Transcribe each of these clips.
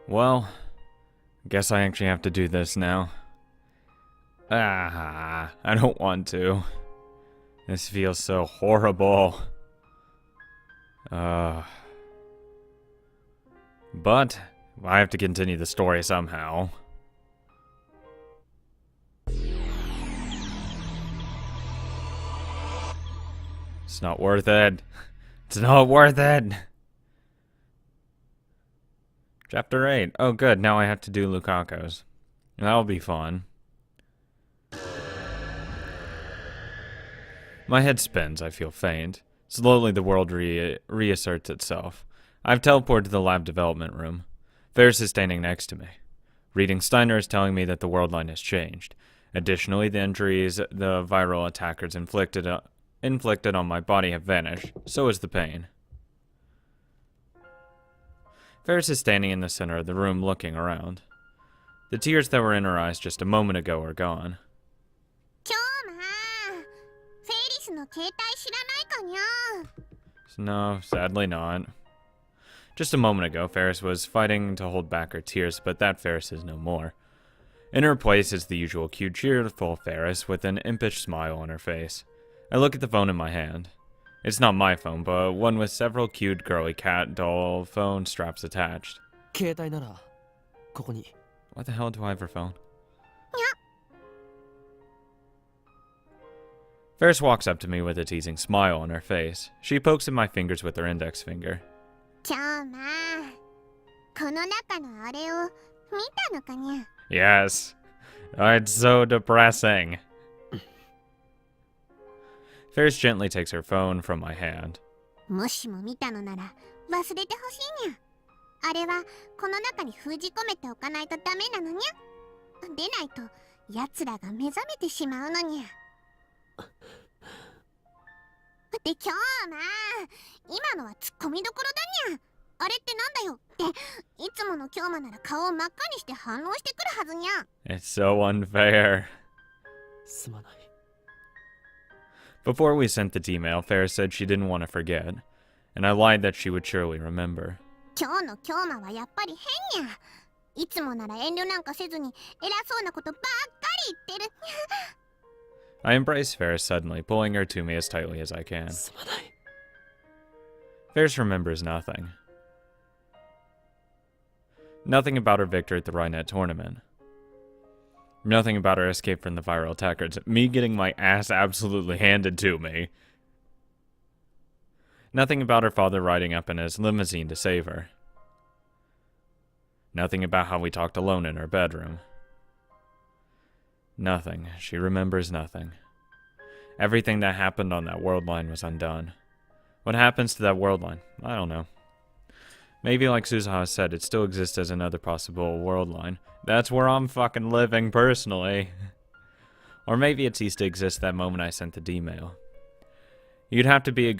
Well, guess I actually have to do this now. I don't want to. This feels so horrible. But I have to continue the story somehow. It's not worth it. It's not worth it. Chapter 8. Oh good, now I have to do Lukaku's. That'll be fun. My head spins, I feel faint. Slowly the world reasserts itself. I've teleported to the lab development room. Ferris is standing next to me. Reading Steiner is telling me that the world line has changed. Additionally, the injuries the viral attackers inflicted on my body have vanished. So is the pain. Ferris is standing in the center of the room looking around. The tears that were in her eyes just a moment ago are gone. No, sadly not. Just a moment ago, Ferris was fighting to hold back her tears, but that Ferris is no more. In her place is the usual cute, cheerful Ferris with an impish smile on her face. I look at the phone in my hand. It's not my phone, but one with several cute, girly cat doll phone straps attached. What the hell do I have her phone? Ferris walks up to me with a teasing smile on her face. She pokes at my fingers with her index finger. Yes. Oh, it's so depressing. Ferris gently takes her phone from my hand. It's so unfair. Before we sent the email, Ferris said she didn't want to forget, and I lied that she would surely remember. I embrace Ferris suddenly, pulling her to me as tightly as I can. Ferris remembers nothing. Nothing about her victory at the Rhinet tournament. Nothing about her escape from the viral attackers. Me getting my ass absolutely handed to me. Nothing about her father riding up in his limousine to save her. Nothing about how we talked alone in her bedroom. Nothing. She remembers nothing. Everything that happened on that world line was undone. What happens to that world line? I don't know. Maybe like Suzuha said, it still exists as another possible world line. That's where I'm fucking living personally. Or maybe it ceased to exist that moment I sent the email. You'd have to be a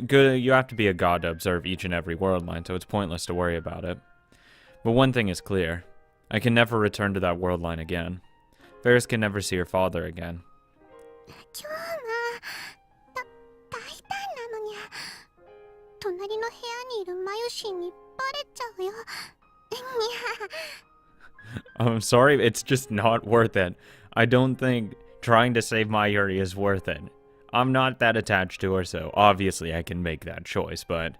you have to be a god to observe each and every world line, so it's pointless to worry about it. But one thing is clear. I can never return to that world line again. Ferris can never see her father again. I'm sorry, it's just not worth it. I don't think trying to save Mayuri is worth it. I'm not that attached to her, so obviously I can make that choice, but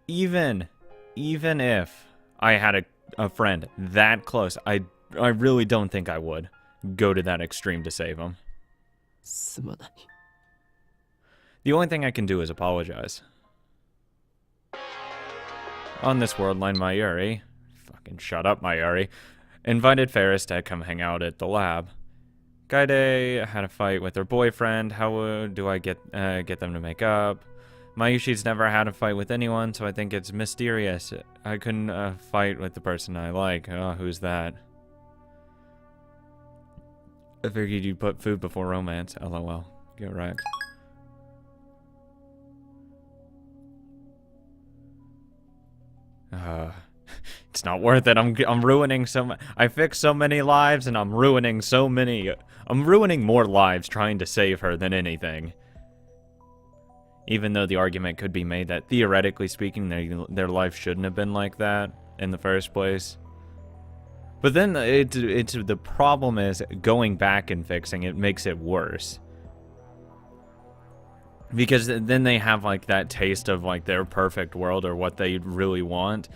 even if I had a friend that close, I really don't think I would go to that extreme to save him. The only thing I can do is apologize. On this world line, Mayuri, fucking shut up, Mayuri, invited Ferris to come hang out at the lab. Kaede had a fight with her boyfriend. How do I get them to make up? Mayushi's never had a fight with anyone, so I think it's mysterious. I couldn't fight with the person I like. Oh, who's that? I figured you'd put food before romance. LOL. Get wrecked. It's not worth it. I'm ruining I fixed so many lives, and I'm ruining more lives trying to save her than anything. Even though the argument could be made that theoretically speaking, their life shouldn't have been like that. in the first place. But then it's the problem is going back and fixing it makes it worse. Because then they have like that taste of like their perfect world or what they really want.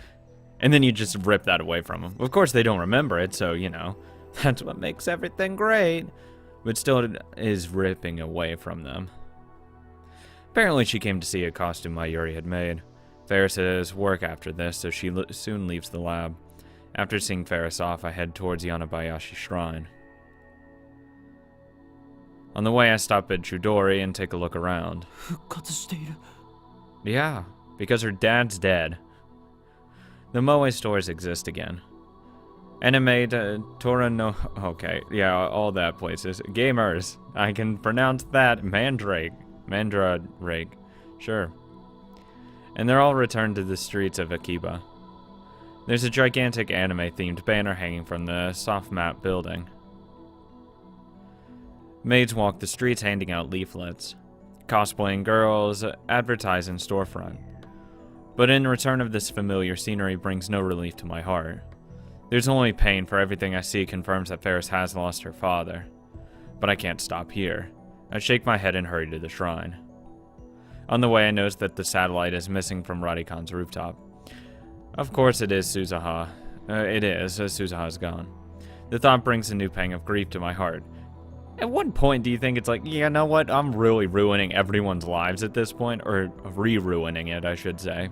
And then you just rip that away from them. Of course they don't remember it, so you know, that's what makes everything great. But still it is ripping away from them. Apparently she came to see a costume Mayuri had made. Ferris has work after this, so she soon leaves the lab. After seeing Ferris off, I head towards Yanabayashi Shrine. On the way, I stop at Chudori and take a look around. Yeah, because her dad's dead. The Moe stores exist again. Anime Tora no... Okay, yeah, all that places. Gamers. I can pronounce that. Mandrake. Sure. And they're all returned to the streets of Akiba. There's a gigantic anime-themed banner hanging from the soft map building. Maids walk the streets handing out leaflets. Cosplaying girls advertise in storefront. But in return of this familiar scenery brings no relief to my heart. There's only pain, for everything I see confirms that Ferris has lost her father. But I can't stop here. I shake my head and hurry to the shrine. On the way, I notice that the satellite is missing from Radikon's rooftop. Of course it is Suzuha. Suzuha's gone. The thought brings a new pang of grief to my heart. At what point do you think it's like, you know what, I'm really ruining everyone's lives at this point? Or re-ruining it, I should say.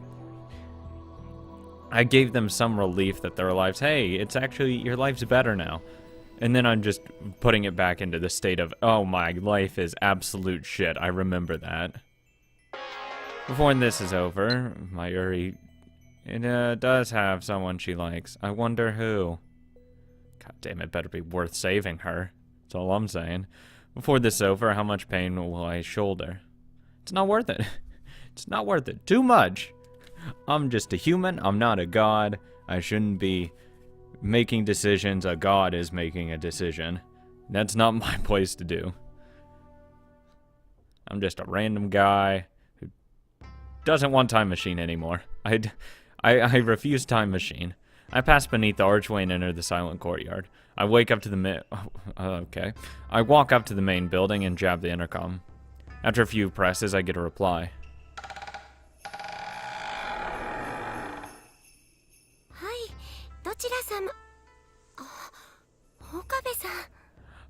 I gave them some relief that their lives, hey, it's actually, your life's better now. And then I'm just putting it back into the state of, oh, my life is absolute shit. I remember that. Before this is over, Mayuri does have someone she likes. I wonder who. God damn, it better be worth saving her. That's all I'm saying. Before this is over, how much pain will I shoulder? It's not worth it. It's not worth it. Too much. I'm just a human. I'm not a god. I shouldn't be making decisions. A god is making a decision. That's not my place to do. I'm just a random guy who doesn't want Time Machine anymore. I refuse Time Machine. I pass beneath the archway and enter the silent courtyard. I wake up to the I walk up to the main building and jab the intercom. After a few presses, I get a reply.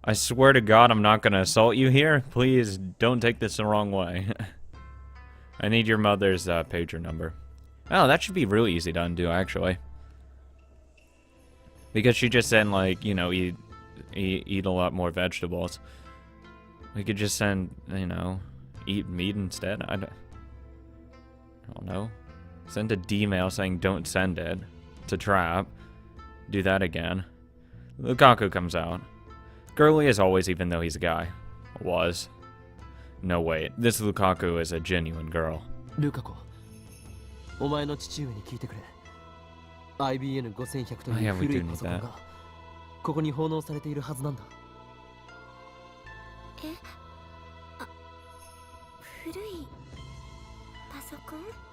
I swear to God, I'm not gonna assault you here. Please don't take this the wrong way. I need your mother's pager number. Oh, that should be really easy to undo, actually. Because she just said, like, you know, eat a lot more vegetables. We could just send, you know, eat meat instead. I don't know. Send a D-mail saying don't send it. It's a trap. Do that again. Lukaku comes out. Girly as always, even though he's a guy. Was. No, wait. This Lukaku is a genuine girl. Lukaku. Oh yeah, we do need that.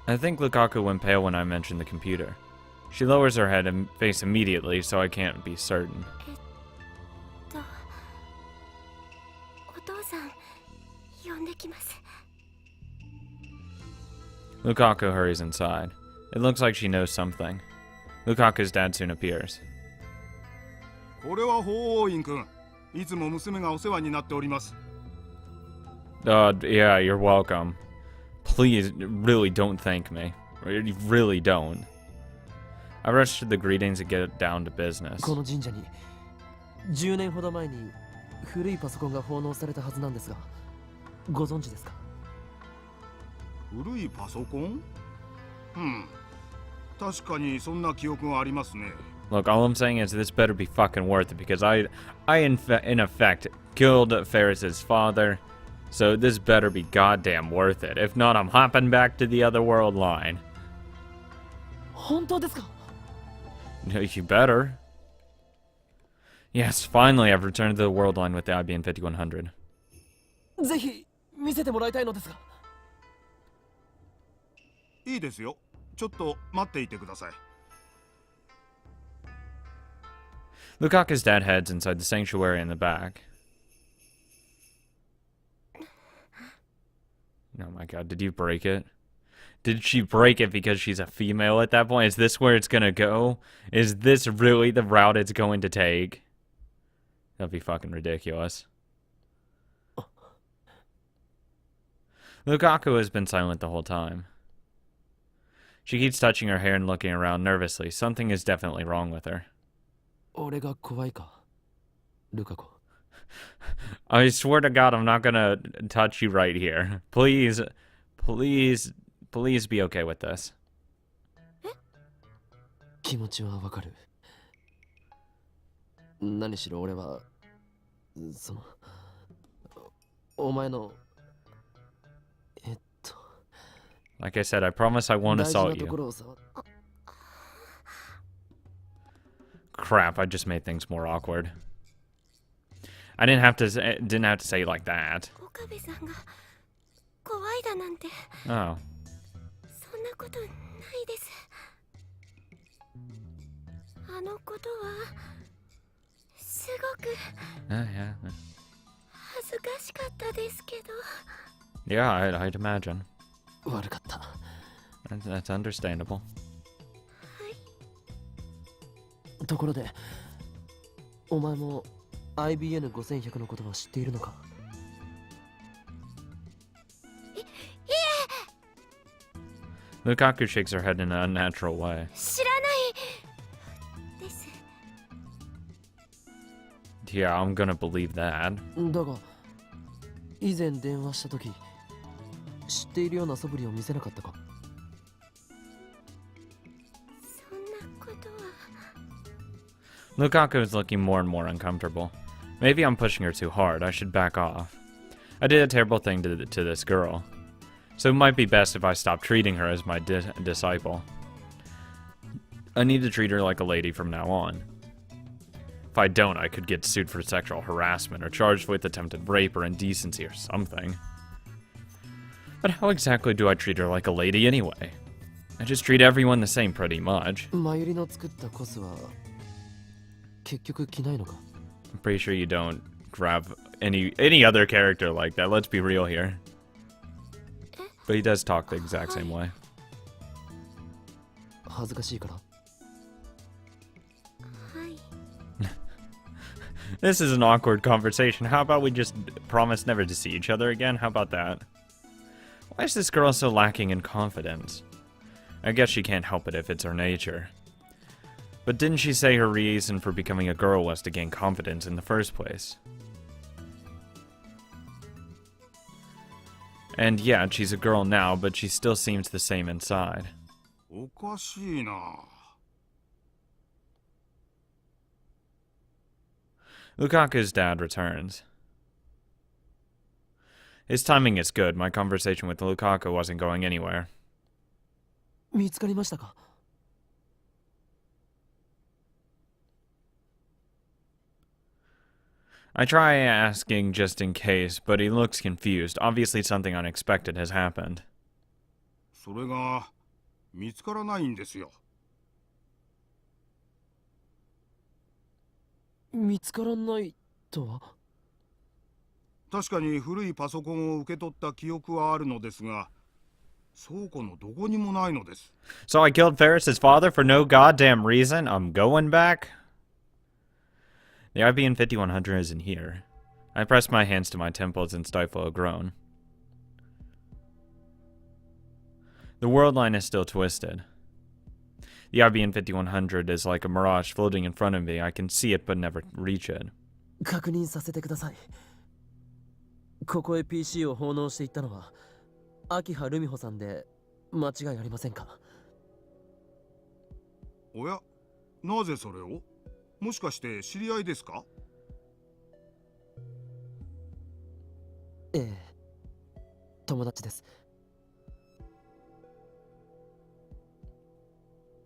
I think Lukaku went pale when I mentioned the computer. She lowers her head and face immediately, so I can't be certain. Lukaku hurries inside. It looks like she knows something. Lukaku's dad soon appears. Yeah, you're welcome. Please, really don't thank me. You really don't. I rush to the greetings and get down to business. Look, all I'm saying is this better be fucking worth it, because I in effect killed Ferris's father, so this better be goddamn worth it. If not, I'm hopping back to the other world line. You better. Yes, finally I've returned to the world line with the IBM 5100. Lukaku's dad heads inside the sanctuary in the back. Oh my god, did you break it? Did she break it because she's a female at that point? Is this where it's gonna go? Is this really the route it's going to take? That'd be fucking ridiculous. Lukaku has been silent the whole time. She keeps touching her hair and looking around nervously. Something is definitely wrong with her. I swear to God, I'm not gonna touch you right here. Please, please, please be okay with this. 気持ちはわかる。何しろ俺はそのお前の Like I said, I promise I won't assault you. Crap, I just made things more awkward. I didn't have to say it like that. Oh. Yeah. Yeah, I'd imagine. That's understandable. ところで、お前も IBN5100 のことは知っているのか? Lukaku shakes her head in an unnatural way. 知らないです。 Yeah, I'm gonna believe that. だが、以前電話した時、知っているような素振りを見せなかったか? そんなことは。 Lukaku is looking more and more uncomfortable. Maybe I'm pushing her too hard. I should back off. I did a terrible thing to this girl. So it might be best if I stop treating her as my disciple. I need to treat her like a lady from now on. If I don't, I could get sued for sexual harassment or charged with attempted rape or indecency or something. But how exactly do I treat her like a lady anyway? I just treat everyone the same pretty much. I'm pretty sure you don't grab any other character like that, let's be real here. But he does talk the exact same way. This is an awkward conversation. How about we just promise never to see each other again? How about that? Why is this girl so lacking in confidence? I guess she can't help it if it's her nature. But didn't she say her reason for becoming a girl was to gain confidence in the first place? And yeah, she's a girl now, but she still seems the same inside. Lukaku's dad returns. His timing is good. My conversation with Lukaku wasn't going anywhere. I try asking just in case, but he looks confused. Obviously something unexpected has happened. それが見つからないんですよ。見つからないとは? 確かに古いパソコンを受け取った記憶はあるのですが、倉庫のどこにもないのです。 So I killed Ferris's father for no goddamn reason? I'm going back? The IBN 5100 isn't here. I press my hands to my temples and stifle a groan. The world line is still twisted. The IBN 5100 is like a mirage floating in front of me. I can see it but never reach it. 確認させてください。ここへ PC を奉納していったのは秋葉ルミホさんで間違いありませんか? おや、なぜそれを? もしかして知り合いですか? ええ、友達です。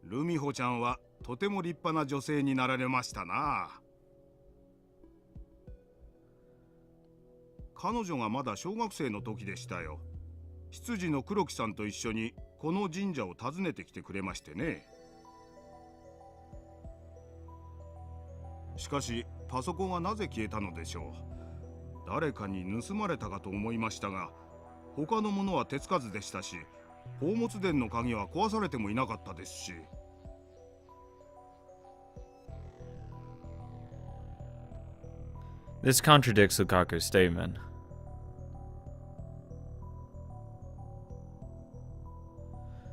ルミホちゃんはとても立派な女性になられましたな。彼女がまだ小学生の時でしたよ。執事の黒木さんと一緒にこの神社を訪ねてきてくれましてね。しかしパソコンはなぜ消えたのでしょう。誰かに盗まれたかと思いましたが、他のものは手つかずでしたし、宝物殿の鍵は壊されてもいなかったですし。This contradicts Lukaku's statement.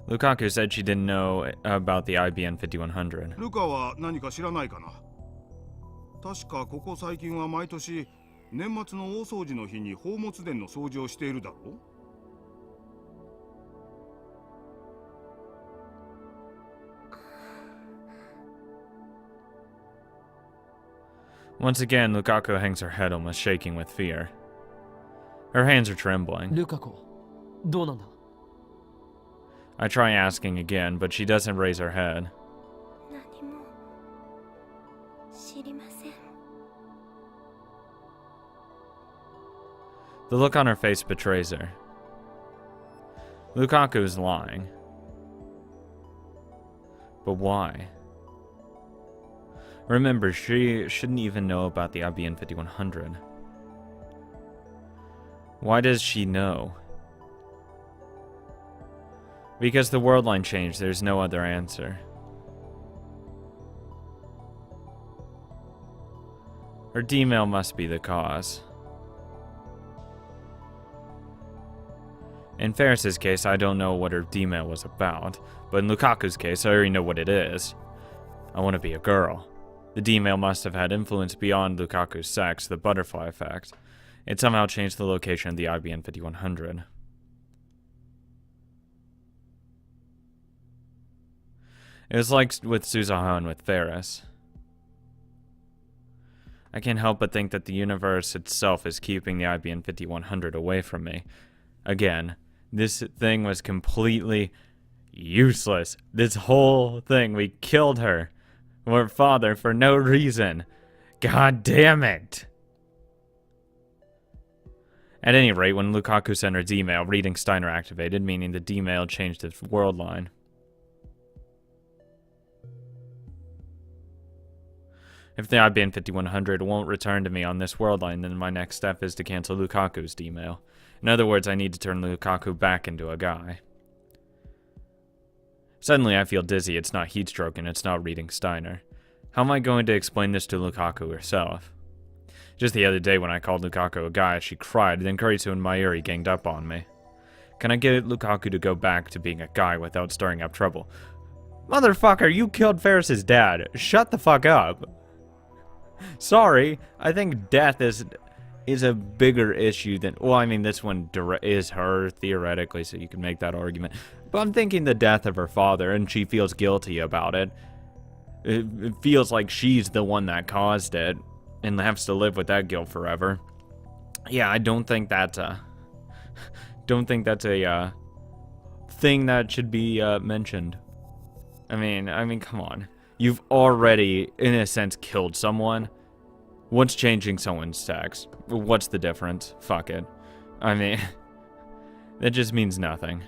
Lukaku said she didn't know about the IBN 5100. ルカは何か知らないかな。確かここ最近は毎年年末の大掃除の日に宝物殿の掃除をしているだろう。Once again, Lukaku hangs her head, almost shaking with fear. Her hands are trembling. ルカ子、どうなんだ？ I try asking again, but she doesn't raise her head. 何も知りません。 The look on her face betrays her. Lukaku is lying. But why? Remember, she shouldn't even know about the IBN 5100. Why does she know? Because the world line changed, there's no other answer. Her D-mail must be the cause. In Ferris's case, I don't know what her D-mail was about, but in Lukaku's case, I already know what it is. I want to be a girl. The D-mail must have had influence beyond Lukaku's sex, the butterfly effect. It somehow changed the location of the IBN 5100. It was like with Suzuha and with Ferris. I can't help but think that the universe itself is keeping the IBN 5100 away from me. Again, this thing was completely useless. This whole thing, we killed her. Her father for no reason. God damn it. At any rate, when Lukaku sent her D-mail, reading Steiner activated, meaning the D-mail changed its world line. If the IBN 5100 won't return to me on this world line, then my next step is to cancel Lukaku's D-mail. In other words, I need to turn Lukaku back into a guy. Suddenly I feel dizzy. It's not heat stroke and it's not reading Steiner. How am I going to explain this to Lukaku herself? Just the other day when I called Lukaku a guy, she cried, then Kurisu and Mayuri ganged up on me. Can I get Lukaku to go back to being a guy without stirring up trouble? Motherfucker, you killed Ferris's dad. Shut the fuck up. Sorry, I think death is a bigger issue than... Well, I mean, this one is her, theoretically, so you can make that argument. But I'm thinking the death of her father, and she feels guilty about it. It feels like she's the one that caused it, and has to live with that guilt forever. Yeah, I don't think that's a thing that should be mentioned. I mean, come on. You've already, in a sense, killed someone. What's changing someone's sex? What's the difference? Fuck it. I mean, that just means nothing.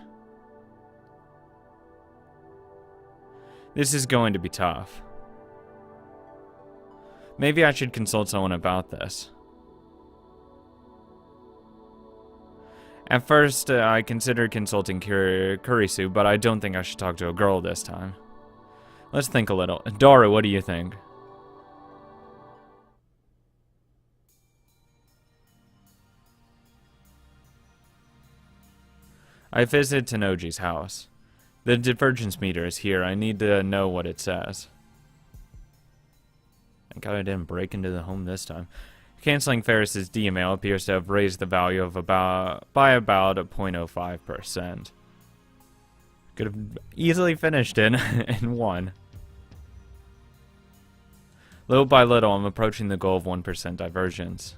This is going to be tough. Maybe I should consult someone about this. At first, I considered consulting Kurisu, but I don't think I should talk to a girl this time. Let's think a little. Daru, what do you think? I visited Tanoji's house. The divergence meter is here. I need to know what it says. Thank God I didn't break into the home this time. Canceling Ferris's D-mail appears to have raised the value of by about 0.05%. Could have easily finished it in one. Little by little, I'm approaching the goal of 1% divergence.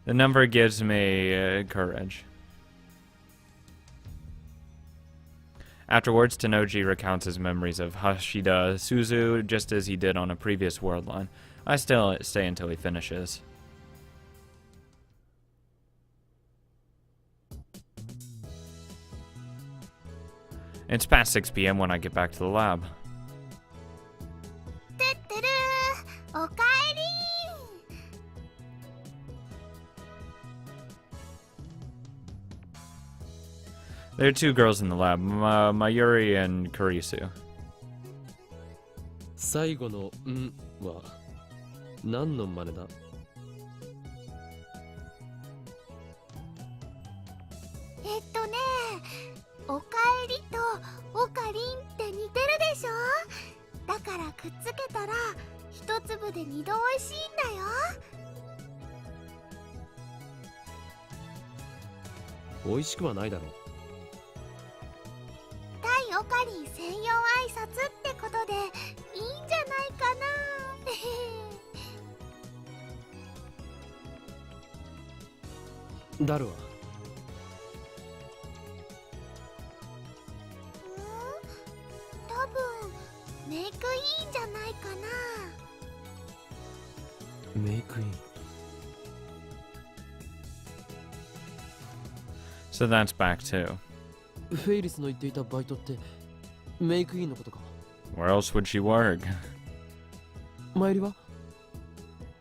The number gives me courage. Afterwards, Tanoji recounts his memories of Hashida Suzu just as he did on a previous world line. I still stay until he finishes. It's past 6 p.m. when I get back to the lab. There are two girls in the lab, Mayuri and Kurisu. 最後の「ん」は何の真似だ？おかえりとおかりんって似てるでしょ。だからくっつけたら一粒で二度おいしいんだよ。美味しくはないだろう。対おかりん専用挨拶ってことでいいんじゃないかな。ダルは多分メイクいいんじゃないかな。メイクイン。So that's back too. フェイリスの言っていたバイトってメイクインのことか。 Where else would she work? マユリは？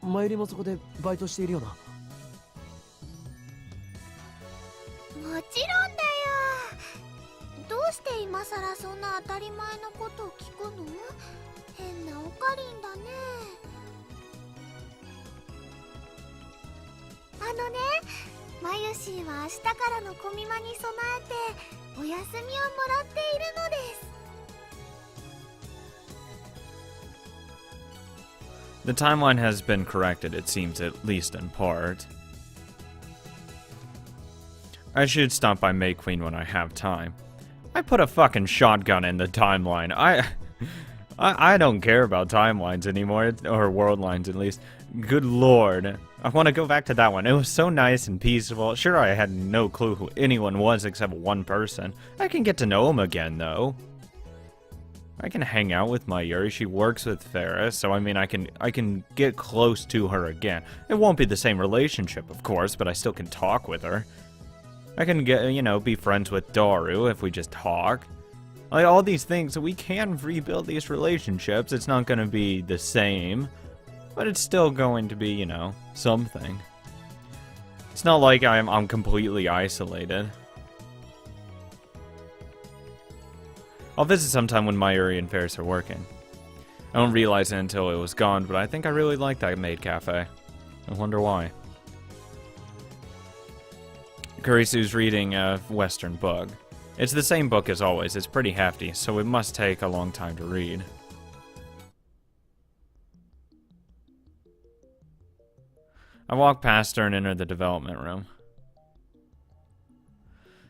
マユリもそこでバイトしているよな。もちろんだよ。どうして今さらそんな当たり前のことを聞くの？変なおかりんだね。マユシーは明日からのコミマに備えてお休みをもらっているのです。The timeline has been corrected, it seems, at least in part. I should stop by May Queen when I have time. I put a fucking shotgun in the timeline. I don't care about timelines anymore, or world lines at least. Good lord. I want to go back to that one. It was so nice and peaceful. Sure, I had no clue who anyone was except one person. I can get to know him again, though. I can hang out with Mayuri. She works with Ferris, so I mean, I can get close to her again. It won't be the same relationship, of course, but I still can talk with her. I can get, you know, be friends with Daru if we just talk. Like, all these things, we can rebuild these relationships. It's not going to be the same, but it's still going to be, you know, something. It's not like I'm completely isolated. I'll visit sometime when Mayuri and Ferris are working. I don't realize it until it was gone, but I think I really like that maid cafe. I wonder why. Kurisu's reading a Western book. It's the same book as always. It's pretty hefty, so it must take a long time to read. I walk past her and enter the development room.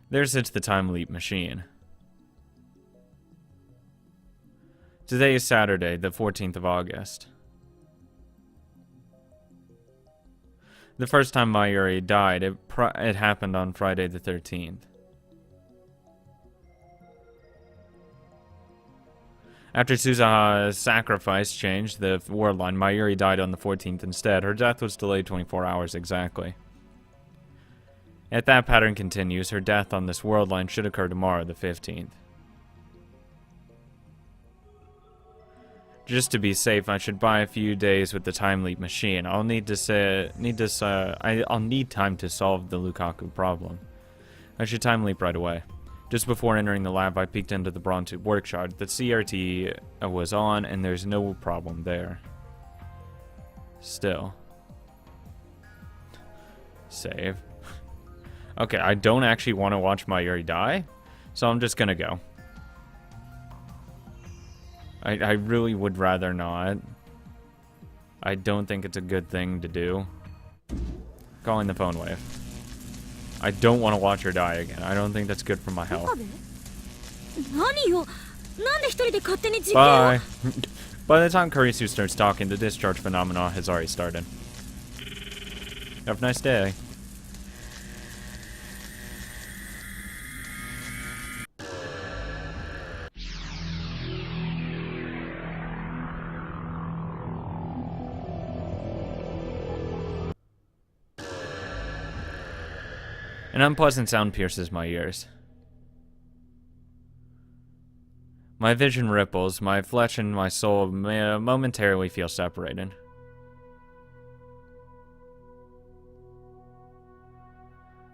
There sits the time leap machine. Today is Saturday, the 14th of August. The first time Mayuri died, it happened on Friday the 13th. After Suzaha's sacrifice changed the world line, Mayuri died on the 14th instead. Her death was delayed 24 hours exactly. If that pattern continues, her death on this world line should occur tomorrow, the 15th. Just to be safe, I should buy a few days with the time leap machine. I'll need time to solve the Lukaku problem. I should time leap right away. Just before entering the lab, I peeked into the Bronze workshop. The CRT was on, and there's no problem there. Still. Save. Okay, I don't actually want to watch Mayuri die, so I'm just gonna go. I really would rather not. I don't think it's a good thing to do. Calling the phone wave. I don't want to watch her die again. I don't think that's good for my health. Bye. By the time Kurisu starts talking, the discharge phenomenon has already started. Have a nice day. An unpleasant sound pierces my ears. My vision ripples, my flesh and my soul momentarily feel separated.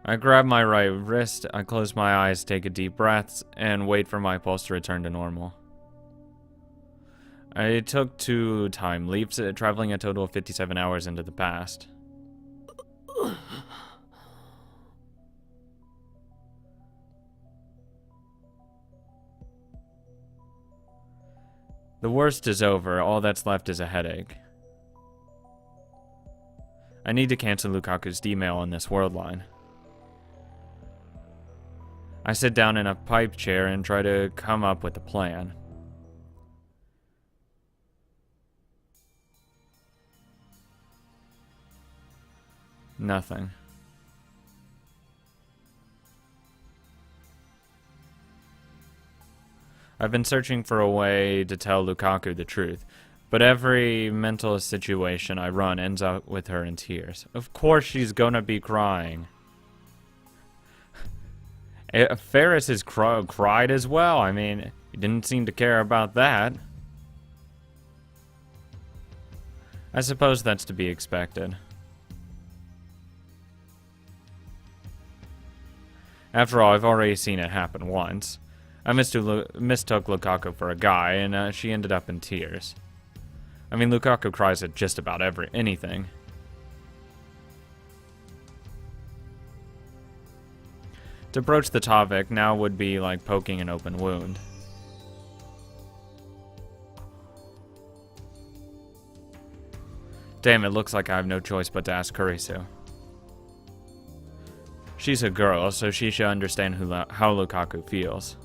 I grab my right wrist, I close my eyes, take a deep breath, and wait for my pulse to return to normal. I took 2 time leaps, traveling a total of 57 hours into the past. The worst is over, all that's left is a headache. I need to cancel Lukaku's D-mail on this world line. I sit down in a pipe chair and try to come up with a plan. Nothing. I've been searching for a way to tell Lukaku the truth, but every mental situation I run ends up with her in tears. Of course she's gonna be crying. Ferris has cried as well. I mean, he didn't seem to care about that. I suppose that's to be expected. After all, I've already seen it happen once. I mistook Lukaku for a guy, and she ended up in tears. I mean, Lukaku cries at just about anything. To broach the topic now would be like poking an open wound. Damn, it looks like I have no choice but to ask Kurisu. She's a girl, so she should understand how Lukaku feels.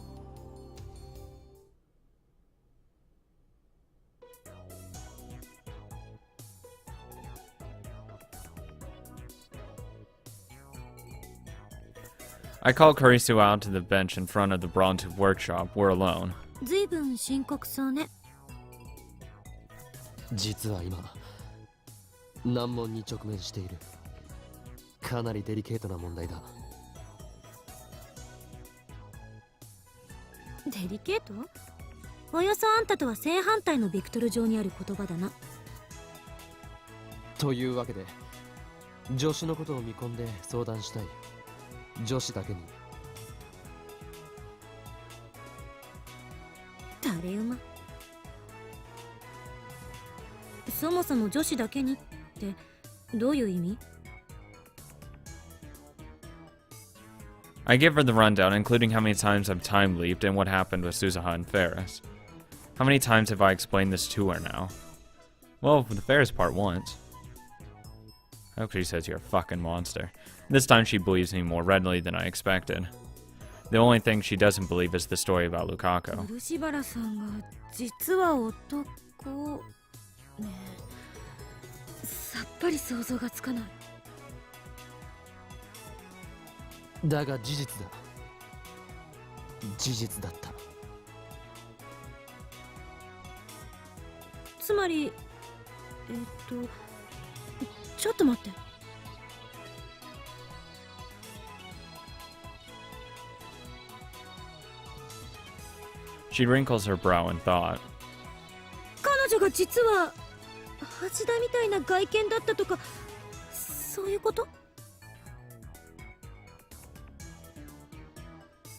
I call Kurisu out to the bench in front of the bronze workshop. We're alone. ずいぶん深刻そうね。実は今難問に直面している。かなりデリケートな問題だ。デリケート？およそあんたとは正反対のベクトル上にある言葉だな。というわけで助手のことを見込んで相談したい。女子だけに。誰馬？そもそも女子だけにってどういう意味？ I give her the rundown, including how many times I've time leaped and what happened with Suzuha and Ferris. How many times have I explained this to her now? Well, for the Ferris part once. I hope she says you're a fucking monster. This time she believes me more readily than I expected. The only thing she doesn't believe is the story about Lukaku. 漆原さんが実は男ねえ、さっぱり想像がつかない。だが事実だ。事実だった。つまり、ちょっと待って。She wrinkles her brow in thought. 彼女が実は橋田みたいな外見だったとか、そういうこと？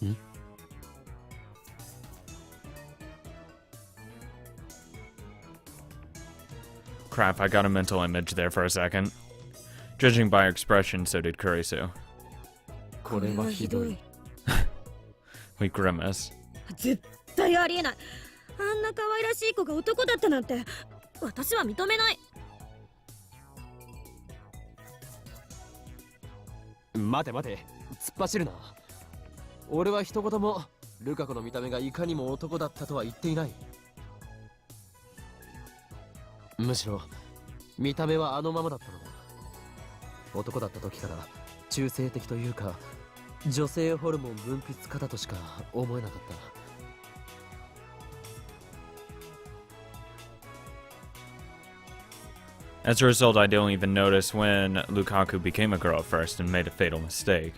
んCrap, I got a mental image there for a second. Judging by her expression, so did Kurisu. これはひどい。We grimace. 絶対ありえない。あんな可愛らしい子が男だったなんて私は認めない。待て待て、突っ走るな。俺は一言もルカ子の見た目がいかにも男だったとは言っていない。むしろ見た目はあのままだったのだ。男だった時から中性的というか女性ホルモン分泌過多としか思えなかった。As a result, I don't even notice when Lukaku became a girl at first and made a fatal mistake.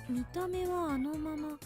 見た目はあのまま。